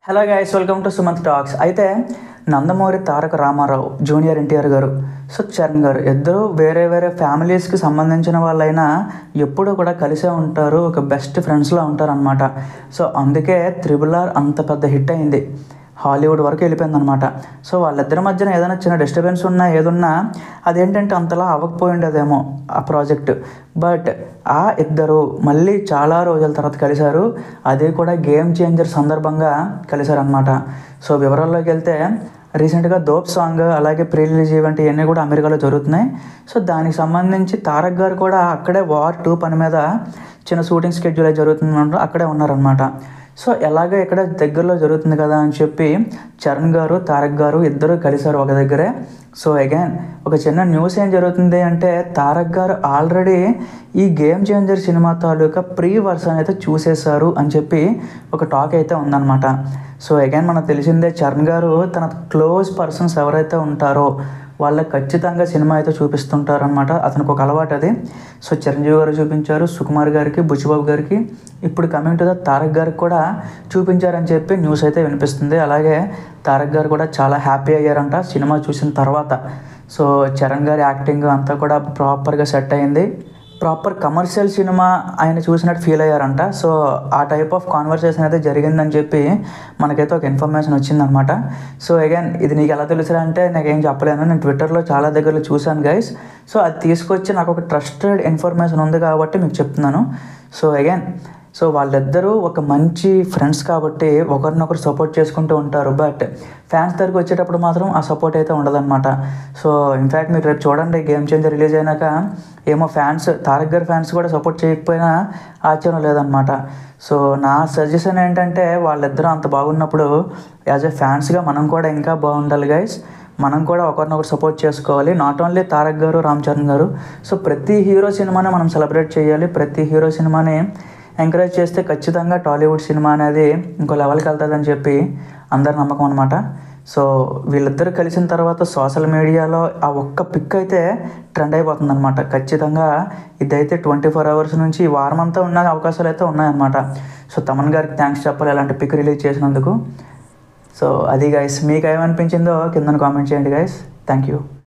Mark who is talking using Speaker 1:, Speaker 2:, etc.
Speaker 1: Hello guys, welcome to Sumanth talks. అయితే Nandamuri Taraka Ramarao junior NTR గారు, చరణ్ గారు ఇద్దరు వేరే వేరే ఫ్యామిలీస్కి సంబంధించిన వాళ్ళైనా ఎప్పుడూ కూడా కలిసే ఉంటారు. ఒక బెస్ట్ ఫ్రెండ్స్లా ఉంటారనమాట. సో అందుకే త్రిబుల్ ఆర్ అంత పెద్ద హిట్ అయింది, హాలీవుడ్ వరకు వెళ్ళిపోయింది అనమాట. సో వాళ్ళిద్దరి మధ్యన ఏదైనా చిన్న డిస్టర్బెన్స్ ఉన్నా ఏదున్నా అదేంటంటే అంతలా అవ్వకపోయిండేదేమో ఆ ప్రాజెక్ట్. బట్ ఆ ఇద్దరు మళ్ళీ చాలా రోజుల తర్వాత కలిశారు. అది కూడా గేమ్ చేంజర్ సందర్భంగా కలిశారనమాట. సో వివరాల్లోకి వెళ్తే రీసెంట్గా దోప్ సాంగ్ అలాగే ప్రీ రిలీజ్ ఈవెంట్ ఇవన్నీ కూడా అమెరికాలో జరుగుతున్నాయి. సో దానికి సంబంధించి తారక్ గారు కూడా అక్కడే వార్ 2 పని మీద చిన్న షూటింగ్ స్కెడ్యూల్ అయితే జరుగుతుంది, అక్కడే ఉన్నారనమాట. సో ఎలాగో ఇక్కడ దగ్గరలో జరుగుతుంది కదా అని చెప్పి చరణ్ గారు తారక్ గారు ఇద్దరు కలిశారు ఒక దగ్గరే. సో అగైన్ ఒక చిన్న న్యూస్ ఏం జరుగుతుంది అంటే తారక్ గారు ఆల్రెడీ ఈ గేమ్ చేంజర్ సినిమా తాలూకా ప్రీ వర్షన్ అయితే చూసేశారు అని చెప్పి ఒక టాక్ అయితే ఉందన్నమాట. సో అగైన్ మనకు తెలిసిందే, చరణ్ గారు తన క్లోజ్ పర్సన్స్ ఎవరైతే ఉంటారో వాళ్ళకి ఖచ్చితంగా సినిమా అయితే చూపిస్తుంటారు అనమాట. అతనికి ఒక అలవాటు అది. సో చిరంజీవి గారు చూపించారు, సుకుమార్ గారికి, బుచ్చిబాబు గారికి, ఇప్పుడు కమింగ్ టు ద తారక్ గారికి కూడా చూపించారని చెప్పి న్యూస్ అయితే వినిపిస్తుంది. అలాగే తారక్ గారు కూడా చాలా హ్యాపీ అయ్యారంట సినిమా చూసిన తర్వాత. సో చరణ్ గారి యాక్టింగ్ అంతా కూడా ప్రాపర్గా సెట్ అయింది, ప్రాపర్ కమర్షియల్ సినిమా ఆయన చూసినట్టు ఫీల్ అయ్యారంట. సో ఆ టైప్ ఆఫ్ కాన్వర్సేషన్ అయితే జరిగిందని చెప్పి మనకైతే ఒక ఇన్ఫర్మేషన్ వచ్చిందనమాట. సో అగైన్ ఇది నీకు ఎలా తెలుసురా అంటే నాకేం చెప్పలేను, నేను ట్విట్టర్లో చాలా దగ్గరలో చూశాను గైస్. సో అది తీసుకొచ్చి నాకు ఒక ట్రస్టెడ్ ఇన్ఫర్మేషన్ ఉంది కాబట్టి మీకు చెప్తున్నాను. సో అగైన్ సో వాళ్ళిద్దరూ ఒక మంచి ఫ్రెండ్స్ కాబట్టి ఒకరినొకరు సపోర్ట్ చేసుకుంటూ ఉంటారు. బట్ ఫ్యాన్స్ దగ్గరికి వచ్చేటప్పుడు మాత్రం ఆ సపోర్ట్ అయితే ఉండదన్నమాట. సో ఇన్ఫ్యాక్ట్ మీరు రేపు చూడండి, గేమ్ చేంజర్ రిలీజ్ అయినాక ఏమో ఫ్యాన్స్, తారక్ గారి ఫ్యాన్స్ కూడా సపోర్ట్ చేయకపోయినా ఆశ్చర్యం లేదనమాట. సో నా సజెషన్ ఏంటంటే వాళ్ళిద్దరూ అంత బాగున్నప్పుడు యాజ్ ఎ ఫ్యాన్స్గా మనం కూడా ఇంకా బాగుండాలి గైస్. మనం కూడా ఒకరినొకరు సపోర్ట్ చేసుకోవాలి. నాట్ ఓన్లీ తారక్ గారు, రామ్ చరణ్ గారు. సో ప్రతి హీరో సినిమాని మనం సెలబ్రేట్ చేయాలి, ప్రతి హీరో సినిమాని ఎంకరేజ్ చేస్తే ఖచ్చితంగా టాలీవుడ్ సినిమా అనేది ఇంకో లెవెల్కి వెళ్తుందని చెప్పి అందరి నమ్మకం అనమాట. సో వీళ్ళిద్దరు కలిసిన తర్వాత సోషల్ మీడియాలో ఆ ఒక్క పిక్ అయితే ట్రెండ్ అయిపోతుంది అనమాట. ఖచ్చితంగా ఇదైతే 24 hours నుంచి ఈ వారం అంతా ఉన్న అవకాశాలు అయితే ఉన్నాయన్నమాట. సో తమన్ గారికి థ్యాంక్స్ చెప్పాలి అలాంటి పిక్ రిలీజ్ చేసినందుకు. సో అది గైస్, మీకు ఏమనిపించిందో కింద కామెంట్ చేయండి గైస్. Thank you.